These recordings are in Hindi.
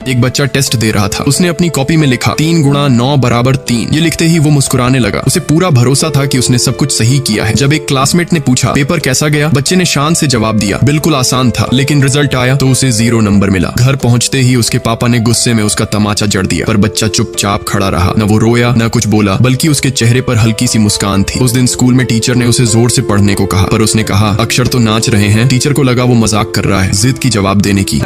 एक बच्चा टेस्ट दे रहा था। उसने अपनी कॉपी में लिखा 3 गुणा 9 बराबर 3। ये लिखते ही वो मुस्कुराने लगा। उसे पूरा भरोसा था कि उसने सब कुछ सही किया है। जब एक क्लासमेट ने पूछा पेपर कैसा गया, बच्चे ने शान से जवाब दिया बिल्कुल आसान था। लेकिन रिजल्ट आया तो उसे 0 नंबर मिला। घर पहुंचते ही उसके पापा ने गुस्से में उसका तमाचा जड़ दिया, पर बच्चा चुपचाप खड़ा रहा। न वो रोया न कुछ बोला, बल्कि उसके चेहरे पर हल्की सी मुस्कान थी। उस दिन स्कूल में टीचर ने उसे जोर से पढ़ने को कहा, पर उसने कहा अक्षर तो नाच रहे हैं। टीचर को लगा वो मजाक कर रहा है, जिद की जवाब देने की।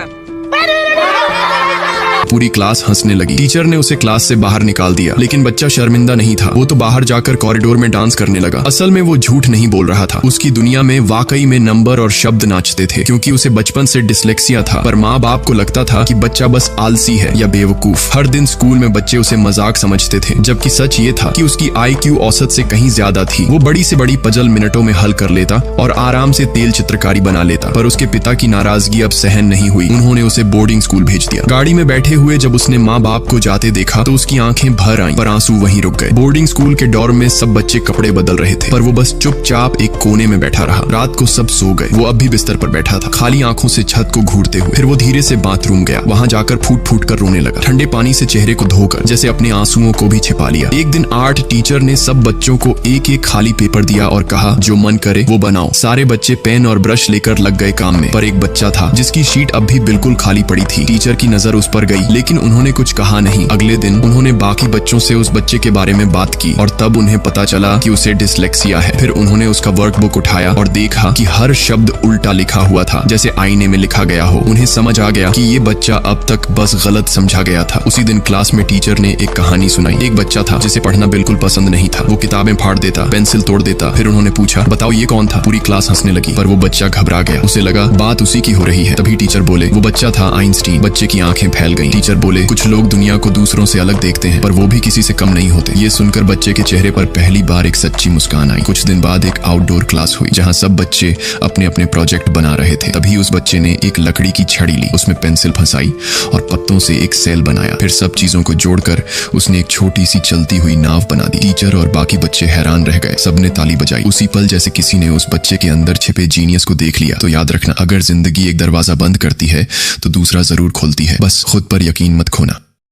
पूरी क्लास हंसने लगी। टीचर ने उसे क्लास से बाहर निकाल दिया, लेकिन बच्चा शर्मिंदा नहीं था। वो तो बाहर जाकर कॉरिडोर में डांस करने लगा। असल में वो झूठ नहीं बोल रहा था। उसकी दुनिया में वाकई में नंबर और शब्द नाचते थे, क्योंकि उसे बचपन से डिसलेक्सिया था। पर माँ बाप को लगता था कि बच्चा बस आलसी है या बेवकूफ। हर दिन स्कूल में बच्चे उसे मजाक समझते थे, जबकि सच ये था कि उसकी IQ औसत से कहीं ज्यादा थी। वो बड़ी से बड़ी पजल मिनटों में हल कर लेता और आराम से तेल चित्रकारी बना लेता। पर उसके पिता की नाराजगी अब सहन नहीं हुई। उन्होंने उसे बोर्डिंग स्कूल भेज दिया। गाड़ी में बैठे हुए जब उसने माँ बाप को जाते देखा तो उसकी आंखें भर आईं, पर आंसू वहीं रुक गए। बोर्डिंग स्कूल के डॉर्म में सब बच्चे कपड़े बदल रहे थे, पर वो बस चुपचाप एक कोने में बैठा रहा। रात को सब सो गए। वो अब भी बिस्तर पर बैठा था, खाली आंखों से छत को घूरते हुए। फिर वो धीरे से बाथरूम गया। वहां जाकर फूट फूट कर रोने लगा, ठंडे पानी से चेहरे को धोकर, जैसे अपने आंसुओं को भी छिपा लिया। एक दिन आर्ट टीचर ने सब बच्चों को एक एक खाली पेपर दिया और कहा जो मन करे वो बनाओ। सारे बच्चे पेन और ब्रश लेकर लग गए काम में, पर एक बच्चा था जिसकी शीट अब भी बिल्कुल खाली पड़ी थी। टीचर की नजर उस पर गई, लेकिन उन्होंने कुछ कहा नहीं। अगले दिन उन्होंने बाकी बच्चों से उस बच्चे के बारे में बात की और तब उन्हें पता चला कि उसे डिसलेक्सिया है। फिर उन्होंने उसका वर्कबुक उठाया और देखा कि हर शब्द उल्टा लिखा हुआ था, जैसे आईने में लिखा गया हो। उन्हें समझ आ गया कि ये बच्चा अब तक बस गलत समझा गया था। उसी दिन क्लास में टीचर ने एक कहानी सुनाई। एक बच्चा था जिसे पढ़ना बिल्कुल पसंद नहीं था। वो किताबें फाड़ देता, पेंसिल तोड़ देता। फिर उन्होंने पूछा बताओ ये कौन था। पूरी क्लास हंसने लगी, पर वो बच्चा घबरा गया। उसे लगा बात उसी की हो रही है। तभी टीचर बोले वो बच्चा था आइंस्टीन। बच्चे की आंखें फैल गईं। टीचर बोले कुछ लोग दुनिया को दूसरों से अलग देखते हैं, पर वो भी किसी से कम नहीं होते। ये सुनकर बच्चे के चेहरे पर पहली बार एक सच्ची मुस्कान आई। कुछ दिन बाद एक आउटडोर क्लास हुई, जहां सब बच्चे अपने अपने प्रोजेक्ट बना रहे थे। तभी उस बच्चे ने एक लकड़ी की छड़ी ली, उसमें पेंसिल फंसाई और पत्तों से एक सेल बनाया। फिर सब चीजों को जोड़कर उसने एक छोटी सी चलती हुई नाव बना दी। टीचर और बाकी बच्चे हैरान रह गए। सबने ताली बजाई। उसी पल जैसे किसी ने उस बच्चे के अंदर छिपे जीनियस को देख लिया। तो याद रखना, अगर जिंदगी एक दरवाजा बंद करती है तो दूसरा जरूर खोलती है। बस खुद पर यकीन मत खोना।